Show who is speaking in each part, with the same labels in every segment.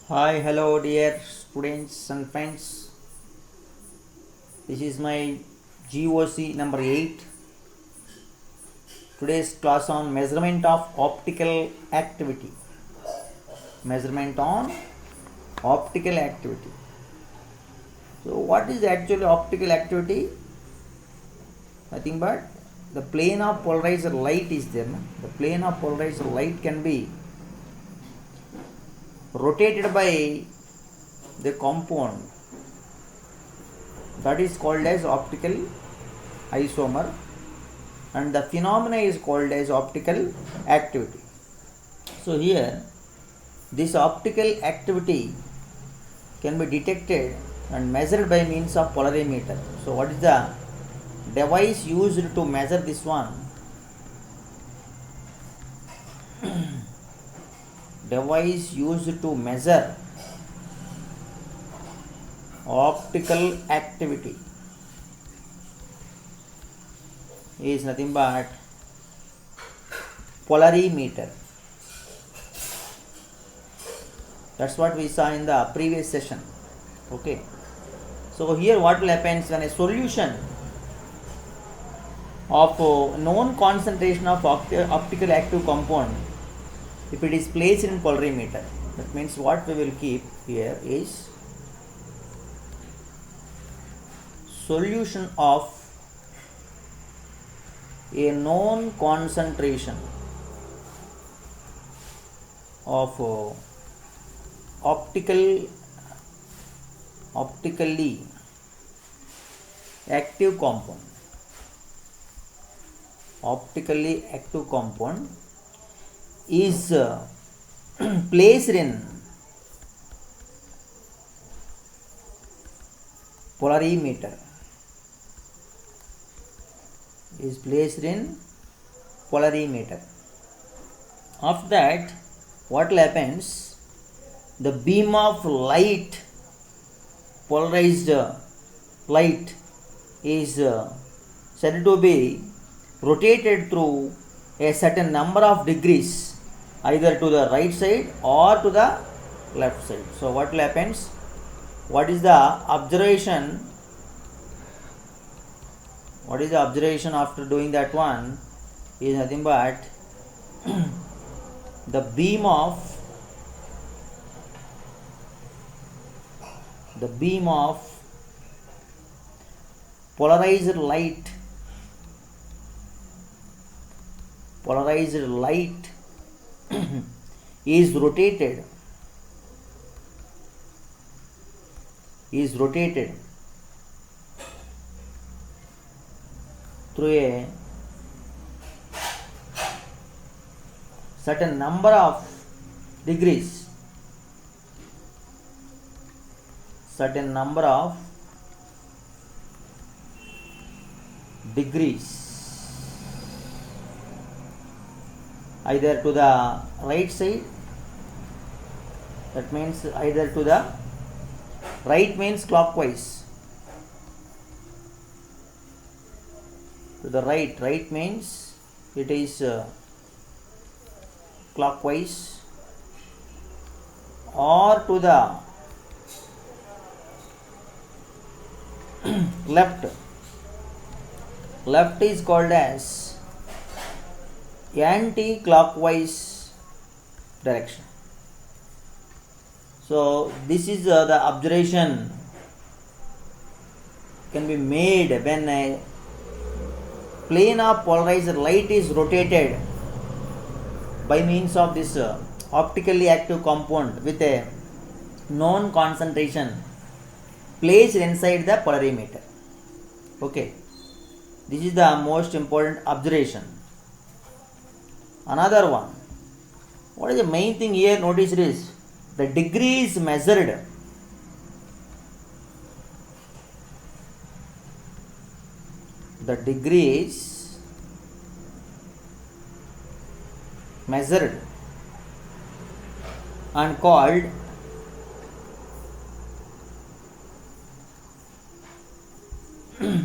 Speaker 1: Hi, hello, dear students and friends. This is my GOC number 8. Today's class on measurement of optical activity. Measurement on optical activity. So, what is actually optical activity? Nothing but the plane of polarized light is there. No? The plane of polarized light can be rotated by the compound that is called as optical isomer, and the phenomena is called as optical activity. So here this optical activity can be detected and measured by means of polarimeter. So what is the device used to measure this one? Device used to measure optical activity is nothing but polarimeter. That's what we saw in the previous session. Okay. So here what will happen is when a solution of known concentration of optical active compound, if it is placed in polarimeter, that means what we will keep here is solution of a known concentration of optically active compound. Optically active compound is placed in polarimeter. Is placed in polarimeter. After that, what happens? The beam of light, polarized light, is said to be rotated through a certain number of degrees, either to the right side or to the left side. So what happens? What is the observation? What is the observation after doing that one? Is nothing but the beam of polarized light is rotated through a certain number of degrees, either to the right side, that means either to the right means clockwise, to the right means it is clockwise, or to the left is called as anti-clockwise direction. So this is the observation can be made when a plane of polarized light is rotated by means of this optically active compound with a known concentration placed inside the polarimeter. Okay, this is the most important observation. Another one, what is the main thing here? Notice this: the degree is measured. The degree is measured and called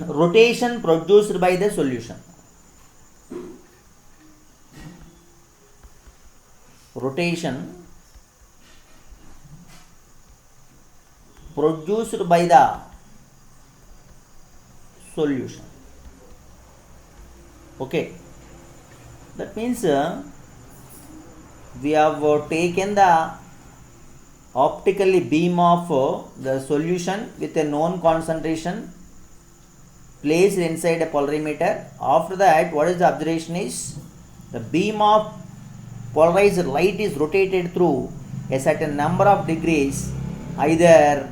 Speaker 1: rotation produced by the solution. Rotation produced by the solution. Okay, that means we have taken the optically beam of the solution with a known concentration placed inside a polarimeter. After that, what is the observation is the beam of polarized light is rotated through a certain number of degrees, either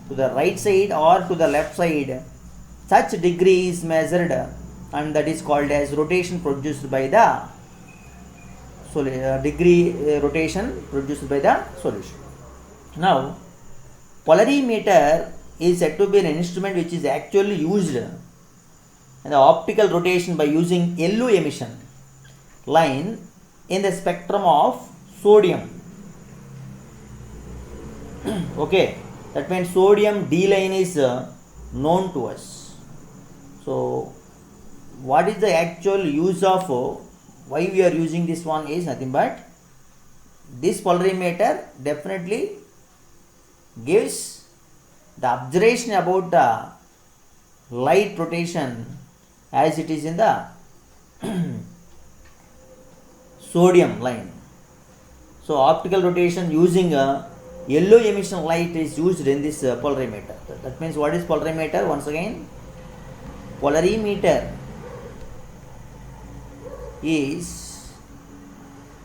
Speaker 1: to the right side or to the left side. Such degree is measured and that is called as rotation produced by the rotation produced by the solution. Now, polarimeter is said to be an instrument which is actually used in the optical rotation by using LU emission line in the spectrum of sodium. Okay, that means sodium D line is known to us. So, what is the actual use of why we are using this one is nothing but this polarimeter definitely gives the observation about the light rotation as it is in the sodium line. So optical rotation using a yellow emission light is used in this polarimeter. That means what is polarimeter? Once again, polarimeter is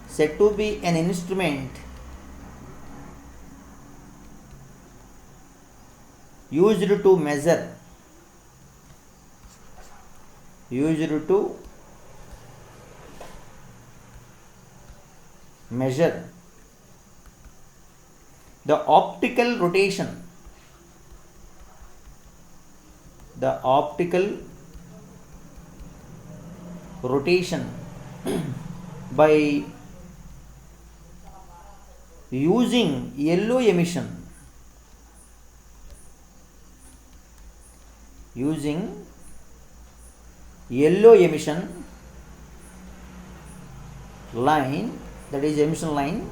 Speaker 1: said to be an instrument used to measure the optical rotation by using yellow emission line, that is emission line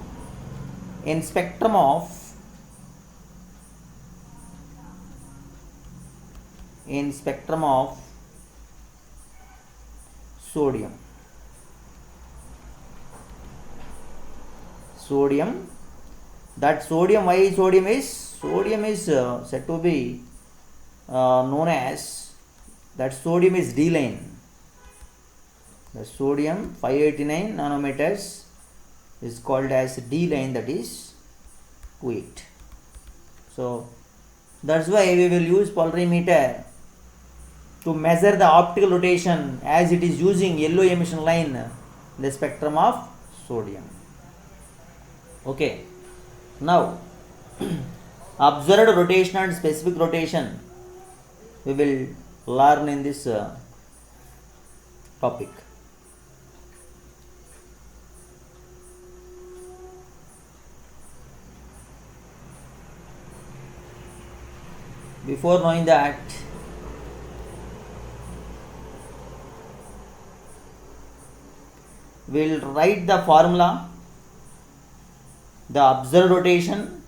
Speaker 1: in spectrum of sodium. That sodium, why sodium is said to be known as that sodium is D line. The sodium 589 nanometers is called as D line, that is 28. So that's why we will use polarimeter to measure the optical rotation as it is using yellow emission line in the spectrum of sodium. Okay, now observed rotation and specific rotation we will learn in this topic. Before knowing that, we will write the formula, the observed rotation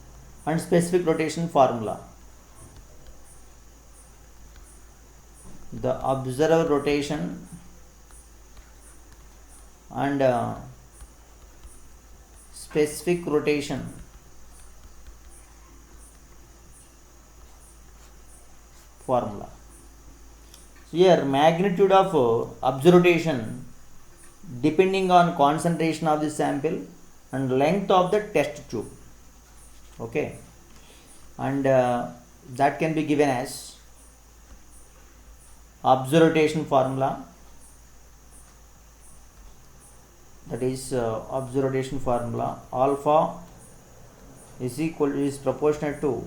Speaker 1: and specific rotation formula. The observed rotation and specific rotation formula. So here magnitude of observation depending on concentration of the sample and length of the test tube. Okay, and that can be given as observation formula, that is observation formula alpha is proportional to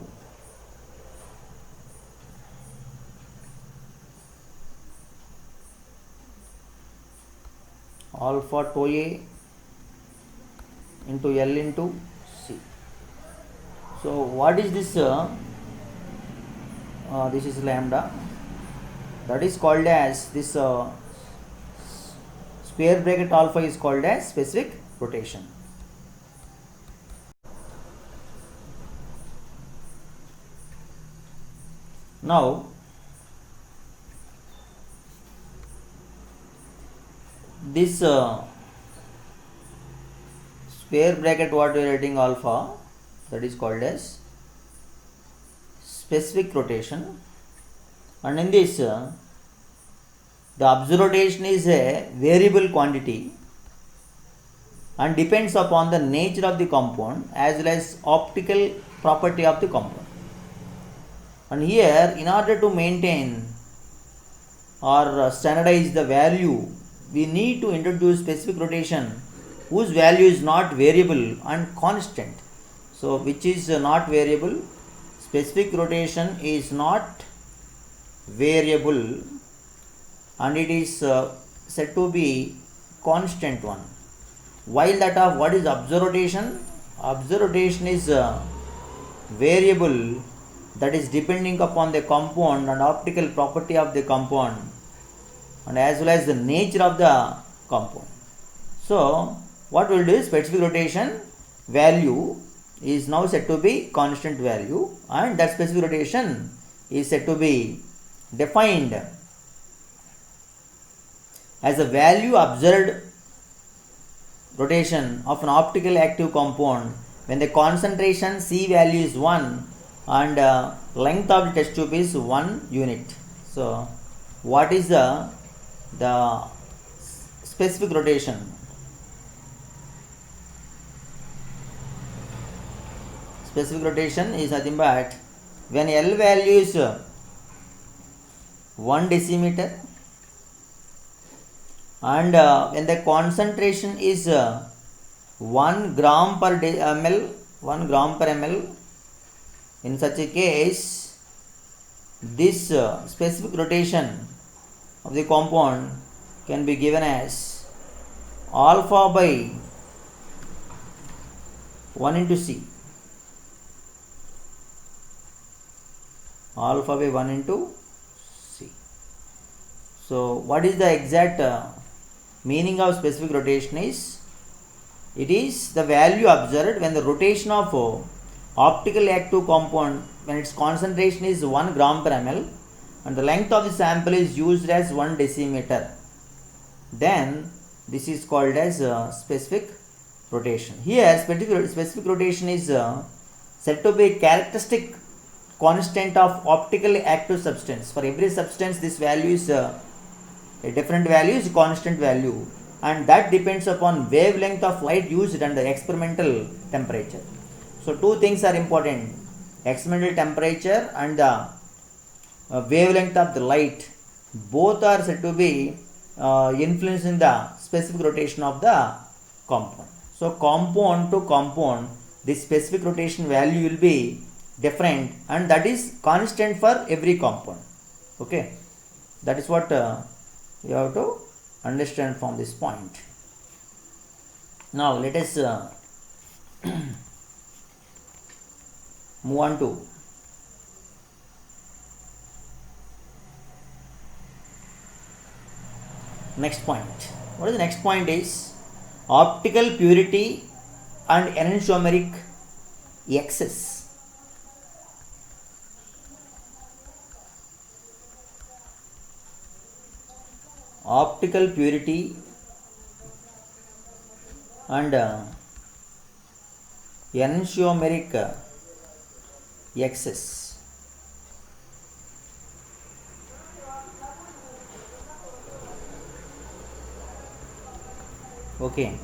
Speaker 1: alpha tau A into L into C. So what is this? This is lambda. That is called as this square bracket alpha is called as specific rotation. Now this square bracket what we are writing alpha, that is called as specific rotation, and in this the observed rotation is a variable quantity and depends upon the nature of the compound as well as optical property of the compound. And here, in order to maintain or standardize the value, we need to introduce specific rotation whose value is not variable and constant. So which is not variable? Specific rotation is not variable and it is said to be constant one. While that of what is observed rotation? Observed rotation is variable, that is depending upon the compound and optical property of the compound and as well as the nature of the compound. So what we will do is specific rotation value is now said to be constant value, and that specific rotation is said to be defined as a value observed rotation of an optical active compound when the concentration C value is 1 and length of the test tube is 1 unit. So what is the specific rotation? Specific rotation is nothing but when L value is 1 decimeter and when the concentration is 1 gram per ml, 1 gram per ml, in such a case this specific rotation of the compound can be given as alpha by 1 into C. Alpha by 1 into C. So what is the exact meaning of specific rotation is, it is the value observed when the rotation of optical active compound when its concentration is 1 gram per ml and the length of the sample is used as 1 decimeter. Then this is called as specific rotation. Here specific rotation is said to be a characteristic constant of optically active substance. For every substance this value is a different value is constant value, and that depends upon wavelength of light used and the experimental temperature. So two things are important, experimental temperature and the wavelength of the light, both are said to be influencing the specific rotation of the compound. So compound to compound this specific rotation value will be different and that is constant for every compound. Okay, that is what you have to understand from this point. Now let us move on to next point. What is the next point is optical purity and enantiomeric excess. Optical purity and enantiomeric excess. Okay,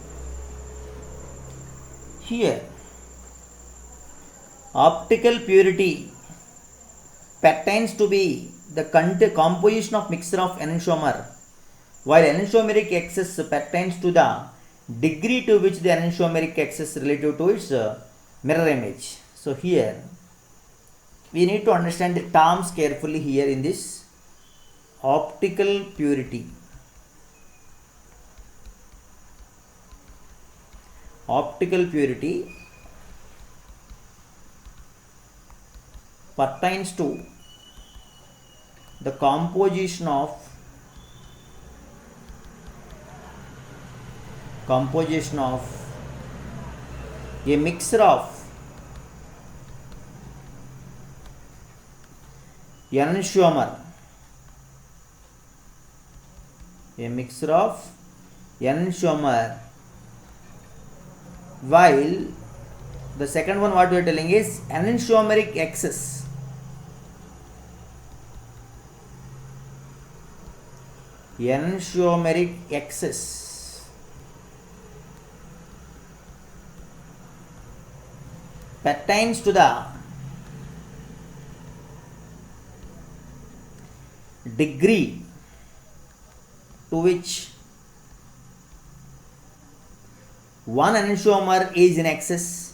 Speaker 1: here optical purity pertains to be the composition of mixture of enantiomer, while enantiomeric excess pertains to the degree to which the enantiomeric excess relative to its mirror image. So here we need to understand the terms carefully here in this optical purity. Optical purity pertains to the composition of a mixture of enantiomer, a mixture of enantiomer, while the second one what we are telling is enantiomeric excess. Enantiomeric excess pertains to the degree to which one enantiomer is in excess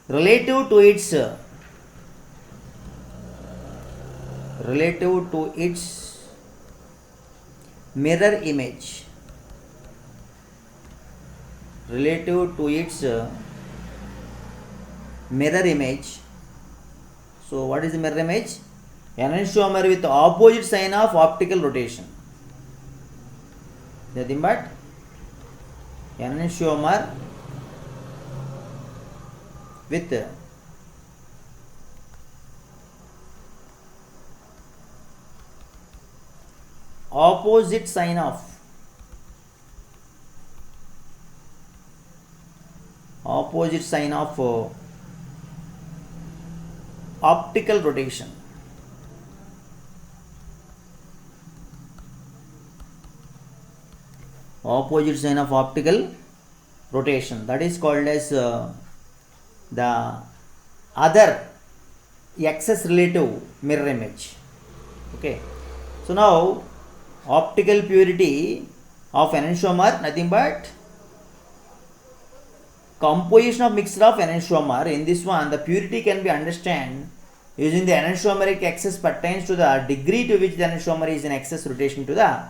Speaker 1: relative to its mirror image, So what is the mirror image? Enantiomer with opposite sign of optical rotation. Nothing but enantiomer with opposite sign of optical rotation. Opposite sign of optical rotation, that is called as the other excess relative mirror image. Okay, so now optical purity of enantiomer, nothing but composition of mixture of enantiomer. In this one, the purity can be understood using the enantiomeric excess pertains to the degree to which the enantiomer is in excess rotation to the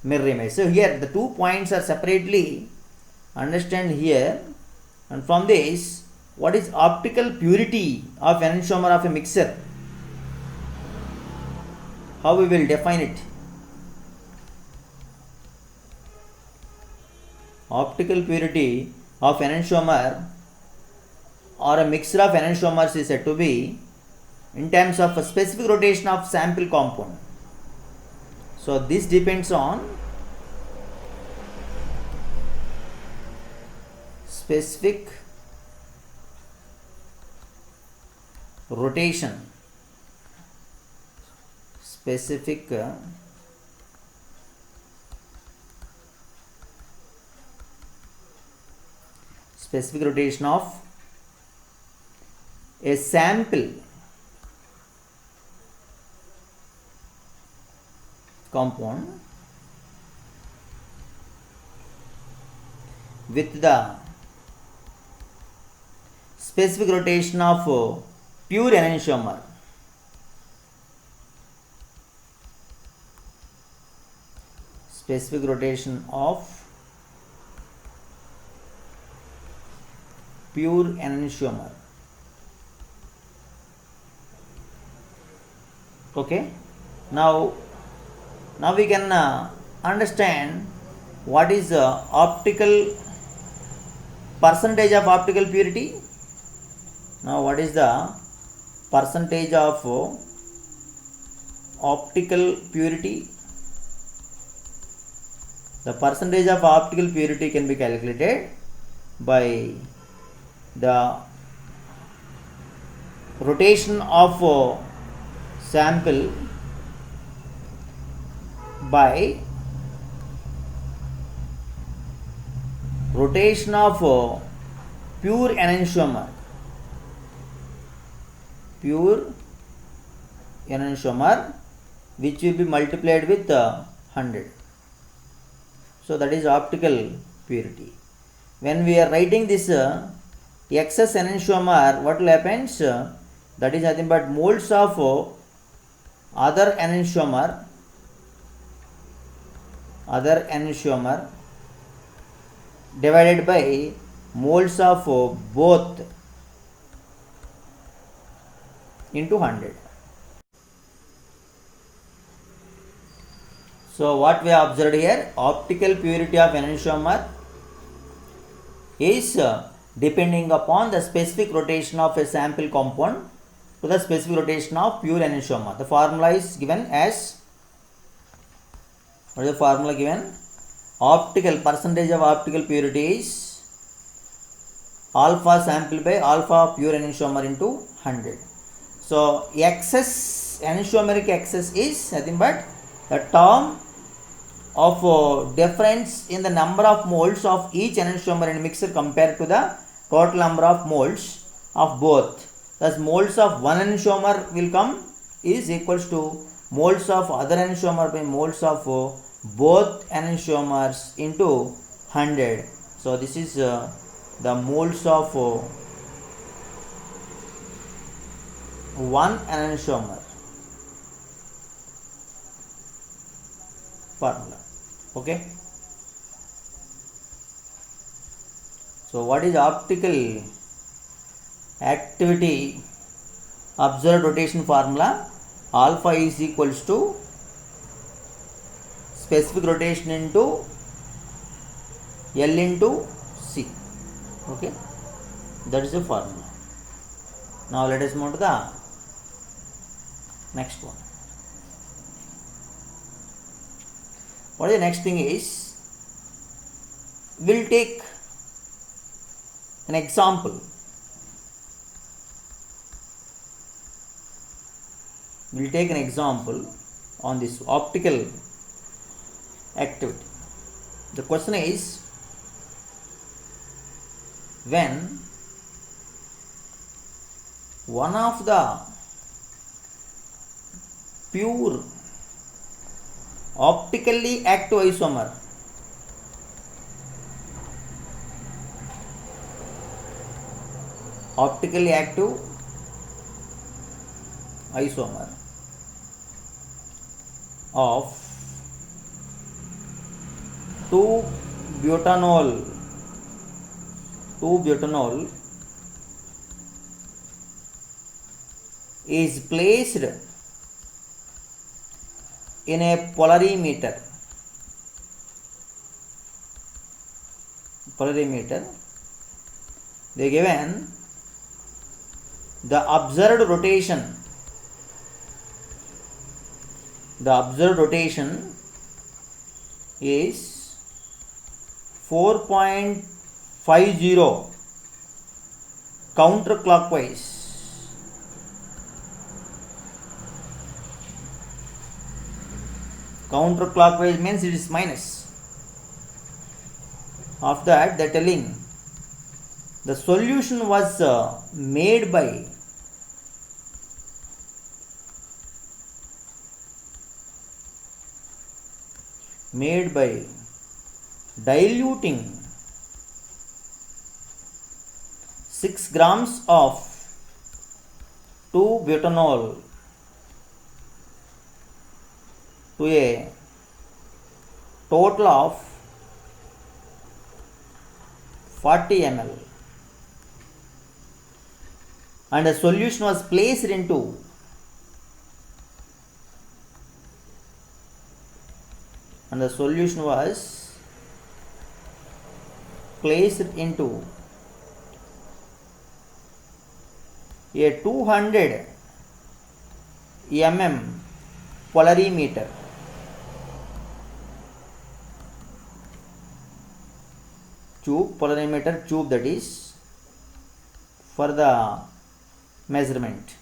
Speaker 1: mirror image. So here the 2 points are separately understand here, and from this, what is optical purity of enantiomer of a mixture? How we will define it? Optical purity of enantiomer or a mixture of enantiomers is said to be in terms of a specific rotation of sample compound. So this depends on specific rotation, specific rotation of a sample compound with the specific rotation of pure enantiomer. Specific rotation of pure enantiomer. Okay, now we can understand what is optical percentage of optical purity. Now what is the percentage of optical purity? The percentage of optical purity can be calculated by the rotation of sample by rotation of pure enantiomer. Which will be multiplied with 100. So that is optical purity. When we are writing this excess enantiomer, what will happen? That is nothing but moles of other enantiomer divided by moles of both into 100. So what we have observed here, optical purity of enantiomer is depending upon the specific rotation of a sample compound to the specific rotation of pure enantiomer. The formula is given as, what is the formula given? Optical percentage of optical purity is alpha sample by alpha pure enantiomer into 100. So excess, enantiomeric excess is nothing but the term of difference in the number of moles of each enantiomer in mixture compared to the total number of moles of both. Thus moles of one enantiomer will come is equals to moles of other enantiomer by moles of both enantiomers into 100. So this is the moles of one enantiomer formula. Okay. So what is optical activity observed rotation formula? Alpha is equals to specific rotation into L into C. Okay, that is the formula. Now let us move to the next one. What is the next thing is, we'll take an example. We'll take an example on this optical activity. The question is, when one of the pure optically active isomer of 2-butanol is placed in a polarimeter. They given the observed rotation. The observed rotation is 4.50 counterclockwise. Counterclockwise means it is minus. After that, they are telling the solution was made by diluting 6 grams of 2-butanol to a total of 40 ml, and a solution was placed into a 200 polarimeter. Polarimeter tube, that is for the measurement.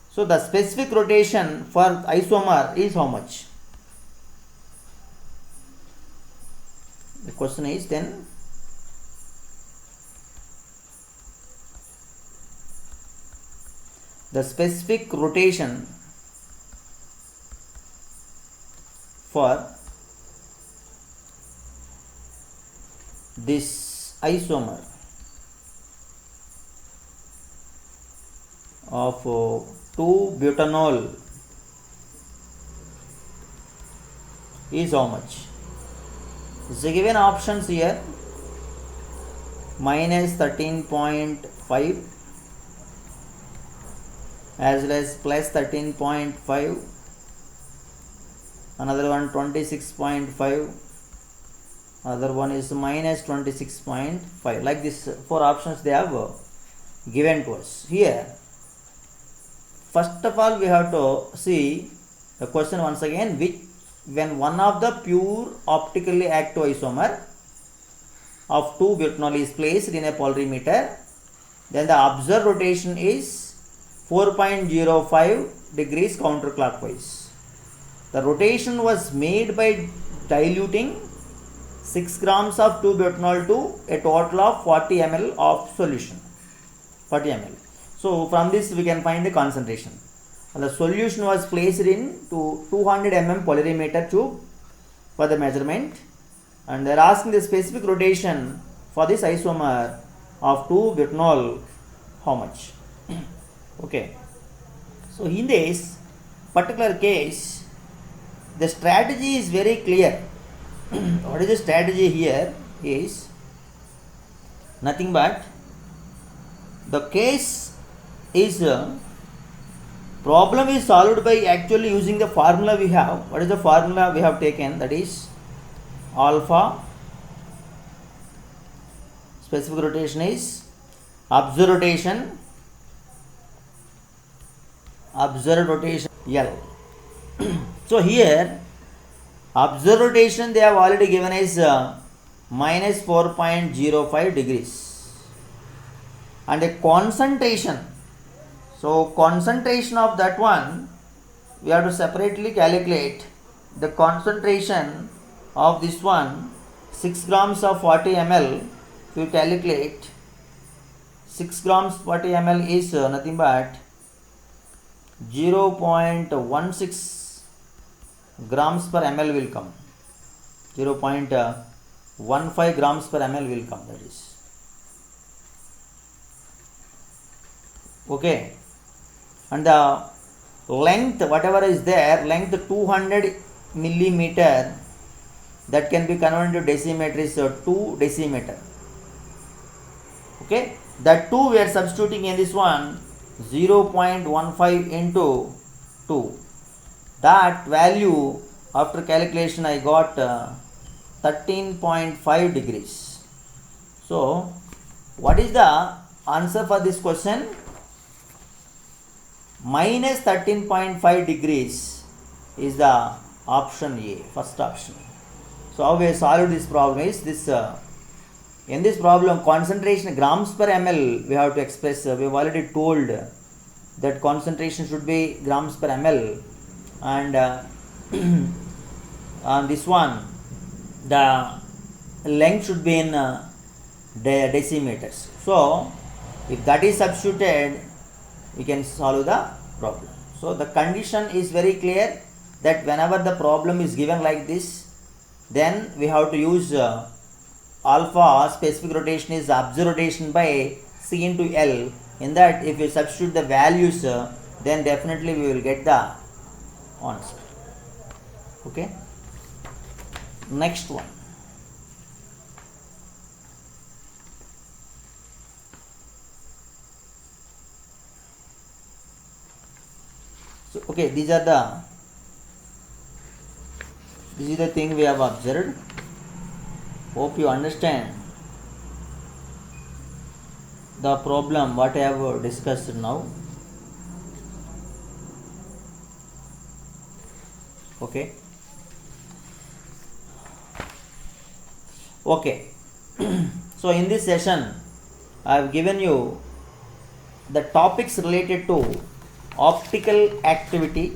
Speaker 1: So the specific rotation for isomer is how much? The question is then, the specific rotation for this isomer of 2-butanol is how much? The given options here, minus 13.5, as well as plus 13.5, another one 26.5, another one is minus 26.5. Like this, 4 options they have given to us. Here, first of all, we have to see the question once again, which when one of the pure optically active isomer of 2-butanol is placed in a polarimeter, then the observed rotation is 4.05 degrees counterclockwise. The rotation was made by diluting 6 grams of 2-butanol to a total of 40 ml of solution. 40 ml. So from this we can find the concentration. And the solution was placed into 200 mm polarimeter tube for the measurement, and they are asking the specific rotation for this isomer of 2-butanol, how much. Okay, so in this particular case, the strategy is very clear. What is the strategy here is nothing but the case is problem is solved by actually using the formula we have. What is the formula we have taken? That is alpha, specific rotation is observed rotation L. So here observed rotation they have already given as minus 4.05 degrees, and the concentration, so concentration of that one we have to separately calculate. The concentration of this one, 6 grams of 40 ml, we calculate 6 grams 40 ml is nothing but 0.16 grams per ml will come. 0.15 grams per ml will come, that is. Okay. And the length, whatever is there, length 200 millimeter, that can be converted to decimeter is 2 decimeter. Okay. That 2 we are substituting in this one, 0.15 into 2. That value after calculation I got 13.5 degrees. So what is the answer for this question? Minus 13.5 degrees is the option A, first option. So how we have solved this problem is this, in this problem concentration grams per ml we have to express. We have already told that concentration should be grams per ml, and on this one the length should be in decimeters. So if that is substituted, we can solve the problem. So the condition is very clear that whenever the problem is given like this, then we have to use alpha, specific rotation is observed rotation by C into L. In that, if we substitute the values, then definitely we will get the answer. Okay. Next one. So okay, this is the thing we have observed. Hope you understand the problem what I have discussed now. Okay. Okay. So in this session I have given you the topics related to optical activity,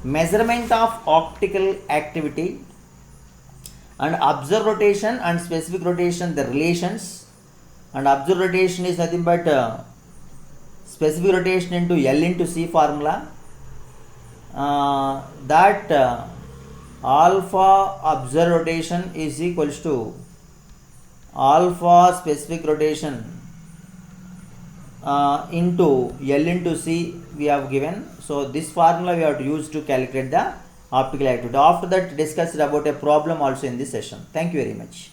Speaker 1: measurement of optical activity, and observed rotation and specific rotation, the relations. And observed rotation is nothing but specific rotation into L into C formula. That alpha observed rotation is equals to alpha specific rotation into L into C we have given. So this formula we have to use to calculate the optical activity. After that, discussed about a problem also in this session. Thank you very much.